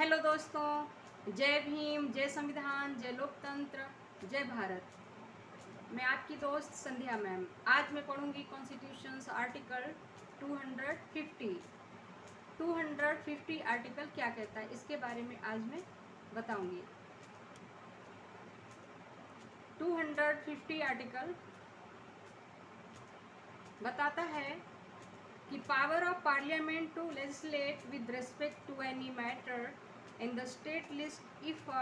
Hello दोस्तों, जय भीम, जय संविधान, जय लोकतंत्र, जय भारत। मैं आपकी दोस्त संध्या मैम। आज मैं पढ़ूंगी कॉन्स्टिट्यूशंस आर्टिकल 250। 250 आर्टिकल क्या कहता है इसके बारे में आज मैं बताऊंगी। 250 आर्टिकल बताता है कि power of parliament to legislate with respect to any matter in the state list if a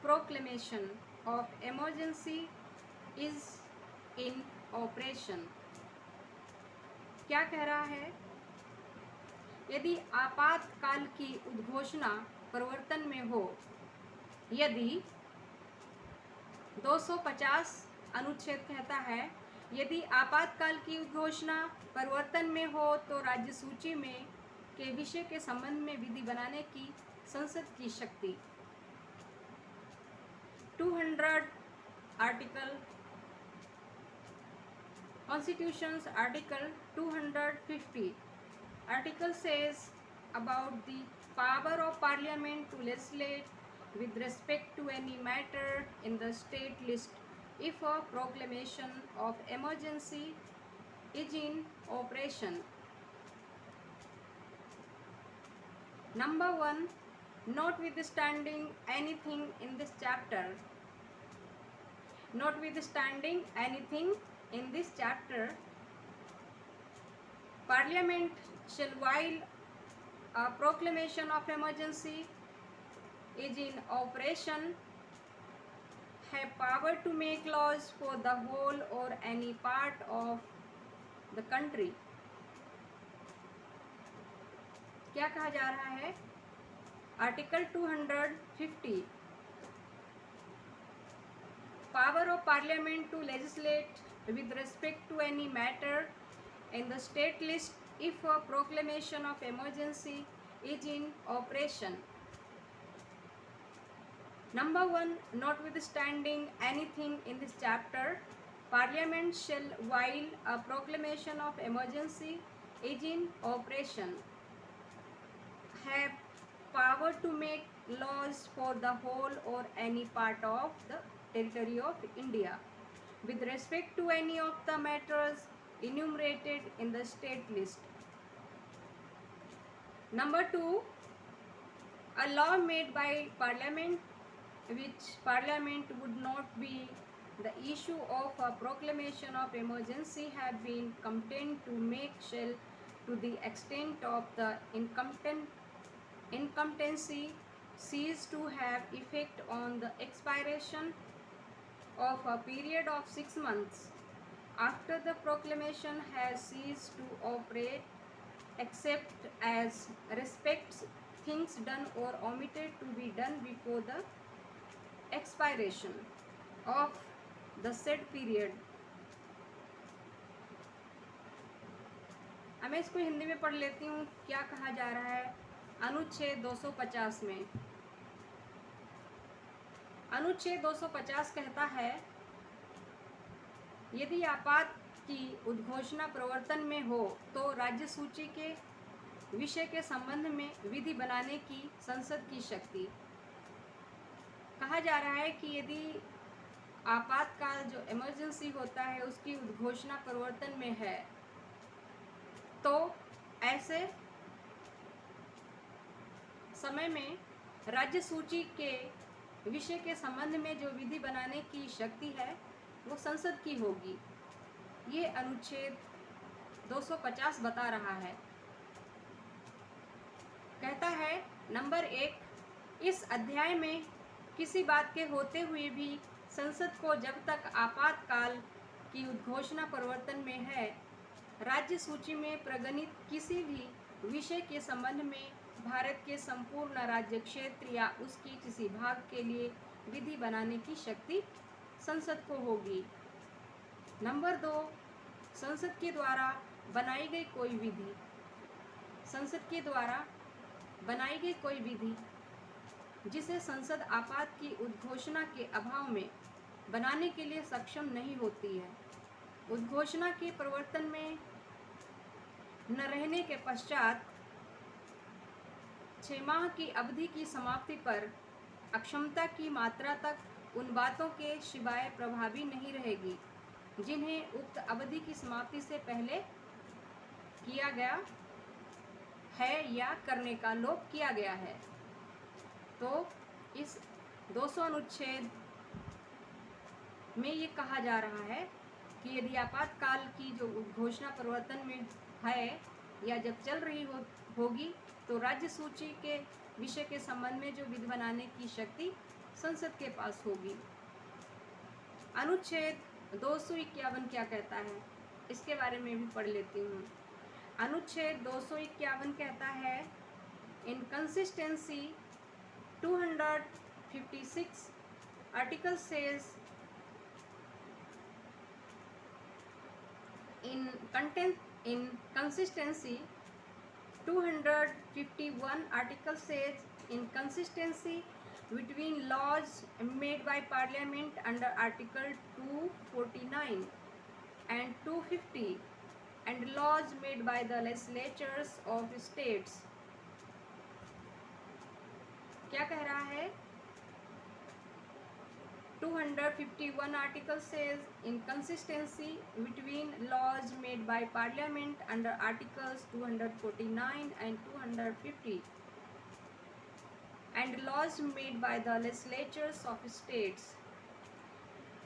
proclamation of emergency is in operation। क्या कह रहा है? यदि आपातकाल की उद्घोषणा प्रवर्तन में हो, यदि 250 अनुच्छेद कहता है यदि आपातकाल की उद्घोषणा प्रवर्तन में हो तो राज्य सूची में के विषय के संबंध में विधि बनाने की संसद की शक्ति। 200 article Constitution's Article 250 article says about the power of Parliament to legislate with respect to any matter in the state list if a proclamation of emergency is in operation। Number 1, notwithstanding anything in this chapter, notwithstanding anything in this chapter, Parliament shall, while a proclamation of emergency is in operation, have power to make laws for the whole or any part of the country। क्या कहा जा रहा है? Article 250, power of parliament to legislate with respect to any matter in the state list if a proclamation of emergency is in operation। Number 1, notwithstanding anything in this chapter, Parliament shall, while a proclamation of emergency is in operation, have power to make laws for the whole or any part of the territory of India with respect to any of the matters enumerated in the state list। Number 2, a law made by Parliament which Parliament would not be the issue of a proclamation of emergency have been content to make shall, to the extent of the incumbency, cease to have effect on the expiration of a period of 6 months after the proclamation has ceased to operate, except as respects things done or omitted to be done before the expiration of the said period। अब मैं इसको हिंदी में पढ़ लेती हूँ। क्या कहा जा रहा है अनुच्छेद 250 में? अनुच्छेद 250 कहता है यदि आपात की उद्घोषणा प्रवर्तन में हो तो राज्य सूची के विषय के संबंध में विधि बनाने की संसद की शक्ति। कहा जा रहा है कि यदि आपातकाल जो इमरजेंसी होता है उसकी उद्घोषणा प्रवर्तन में है तो ऐसे समय में राज्य सूची के विषय के संबंध में जो विधि बनाने की शक्ति है वो संसद की होगी। ये अनुच्छेद 250 बता रहा है। कहता है नंबर 1, इस अध्याय में किसी बात के होते हुए भी संसद को जब तक आपातकाल की उद्घोषणा प्रवर्तन में है राज्य सूची में प्रगणित किसी भी विषय के संबंध में भारत के संपूर्ण राज्य क्षेत्र या उसकी किसी भाग के लिए विधि बनाने की शक्ति संसद को होगी। नंबर 2, संसद के द्वारा बनाई गई कोई विधि, संसद के द्वारा बनाई गई कोई विधि जिसे संसद आपात की उद्घोषणा के अभाव में बनाने के लिए सक्षम नहीं होती है, उद्घोषणा के प्रवर्तन में न रहने के पश्चात 6 माह की अवधि की समाप्ति पर अक्षमता की मात्रा तक उन बातों के सिवाय प्रभावी नहीं रहेगी जिन्हें उक्त अवधि की समाप्ति से पहले किया गया है या करने का लोप किया गया है। तो इस 200 अनुच्छेद में ये कहा जा रहा है कि यदि आपातकाल की जो घोषणा प्रवर्तन में है या जब चल रही होगी तो राज्य सूची के विषय के संबंध में जो विधि बनाने की शक्ति संसद के पास होगी। अनुच्छेद 251 क्या कहता है, इसके बारे में भी पढ़ लेती हूँ। अनुच्छेद 251 कहता है, इन consistency 256 article says in consistency 251 article says inconsistency between laws made by parliament under article 249 and 250 and laws made by the legislatures of states। क्या कह रहा है? 251 article says inconsistency between laws made by parliament under articles 249 and 250 and laws made by the legislatures of states,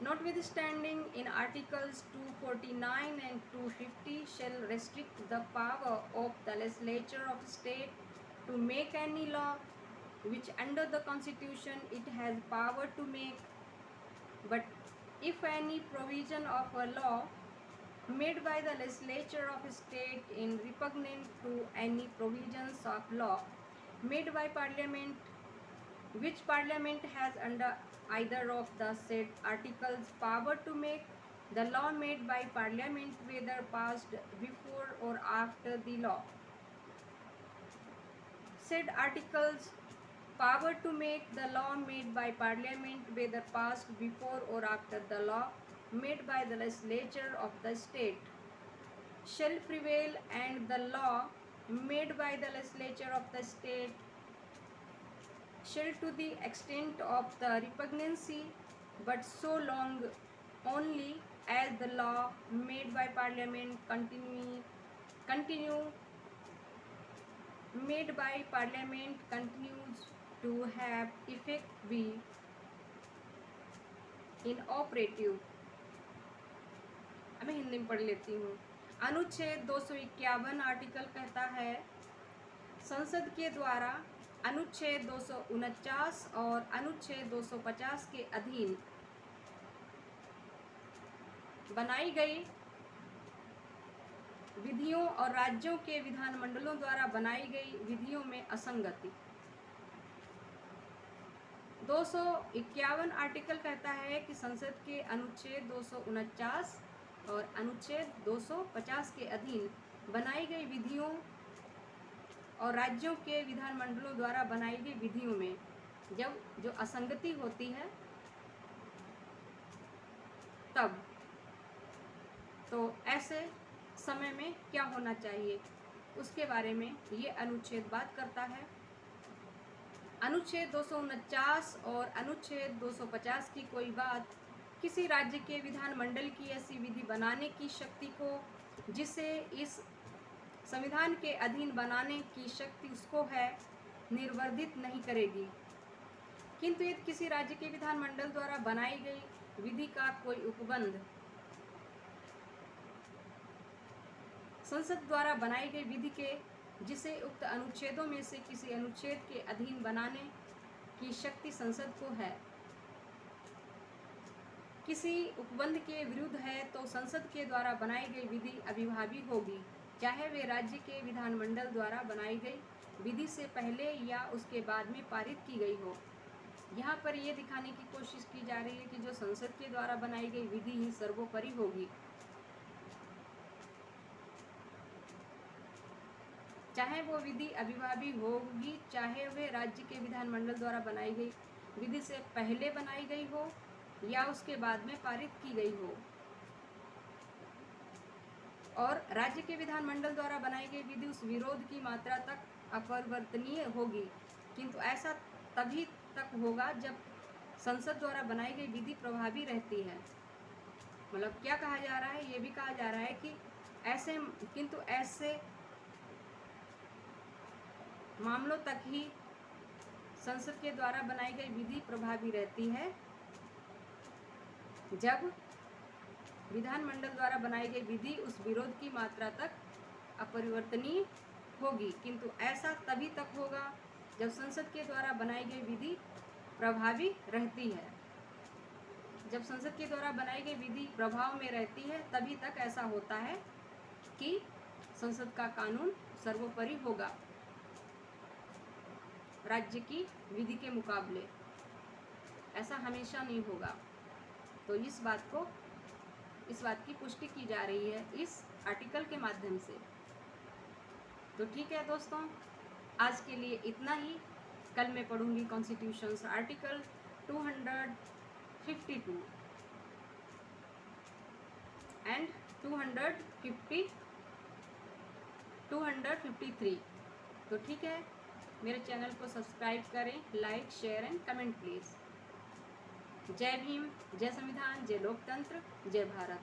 notwithstanding in articles 249 and 250 shall restrict the power of the legislature of state to make any law which under the constitution it has power to make, but if any provision of a law made by the legislature of a state in repugnant to any provisions of law made by parliament, which parliament has under either of the said articles power to make, the law made by parliament whether passed before or after the law, said articles power to make the law made by parliament whether passed before or after the law made by the legislature of the state shall prevail, and the law made by the legislature of the state shall to the extent of the repugnancy, but so long only as the law made by parliament continues to have effect be inoperative। अब मैं हिंदी में पढ़ लेती हूँ। अनुच्छेद 251 article कहता है, संसद के द्वारा अनुच्छेद 249 और अनुच्छेद 250 के अधीन बनाई गई विधियों और राज्यों के विधानमंडलों द्वारा बनाई गई विधियों में असंगति। 251 आर्टिकल कहता है कि संसद के अनुच्छेद 249 और अनुच्छेद 250 के अधीन बनाई गई विधियों और राज्यों के विधानमंडलों द्वारा बनाई गई विधियों में जब जो असंगति होती है तब तो ऐसे समय में क्या होना चाहिए, उसके बारे में ये अनुच्छेद बात करता है। अनुच्छेद 249 और अनुच्छेद 250 की कोई बात किसी राज्य के विधानमंडल की ऐसी विधि बनाने की शक्ति को जिसे इस संविधान के अधीन बनाने की शक्ति उसको है निर्वर्धित नहीं करेगी, किंतु यदि किसी राज्य के विधानमंडल द्वारा बनाई गई विधि का कोई उपबंध संसद द्वारा बनाई गई विधि के जिसे उक्त अनुच्छेदों में से किसी अनुच्छेद के अधीन बनाने की शक्ति संसद को है, किसी उपबंध के विरुद्ध है, तो संसद के द्वारा बनाई गई विधि अभिभावी होगी, चाहे वे राज्य के विधानमंडल द्वारा बनाई गई विधि से पहले या उसके बाद में पारित की गई हो। यहाँ पर यह दिखाने की कोशिश की जा रही है कि जो संसद के द्वारा बनाई गई विधि ही सर्वोपरि होगी, चाहे वो विधि अभिभावी होगी, चाहे वे राज्य के विधानमंडल द्वारा बनाई गई विधि से पहले बनाई गई हो या उसके बाद में पारित की गई हो, और राज्य के विधानमंडल द्वारा बनाई गई विधि उस विरोध की मात्रा तक अपरिवर्तनीय होगी, किंतु ऐसा तभी तक होगा जब संसद द्वारा बनाई गई विधि प्रभावी रहती है। मतलब क्या कहा जा रहा है, ये भी कहा जा रहा है कि ऐसे मामलों तक ही संसद के द्वारा बनाई गई विधि प्रभावी रहती है जब विधानमंडल द्वारा बनाई गई विधि उस विरोध की मात्रा तक अपरिवर्तनीय होगी, किंतु ऐसा तभी तक होगा जब संसद के द्वारा बनाई गई विधि प्रभावी रहती है। जब संसद के द्वारा बनाई गई विधि प्रभाव में रहती है तभी तक ऐसा होता है कि संसद का कानून सर्वोपरि होगा राज्य की विधि के मुकाबले। ऐसा हमेशा नहीं होगा। तो इस बात की पुष्टि की जा रही है इस आर्टिकल के माध्यम से। तो ठीक है दोस्तों, आज के लिए इतना ही। कल मैं पढ़ूंगी कॉन्स्टिट्यूशंस आर्टिकल 252 एंड 253। तो ठीक है, मेरे चैनल को सब्सक्राइब करें, like, share and comment please. जय भीम, जय संविधान, जय लोकतंत्र, जय भारत।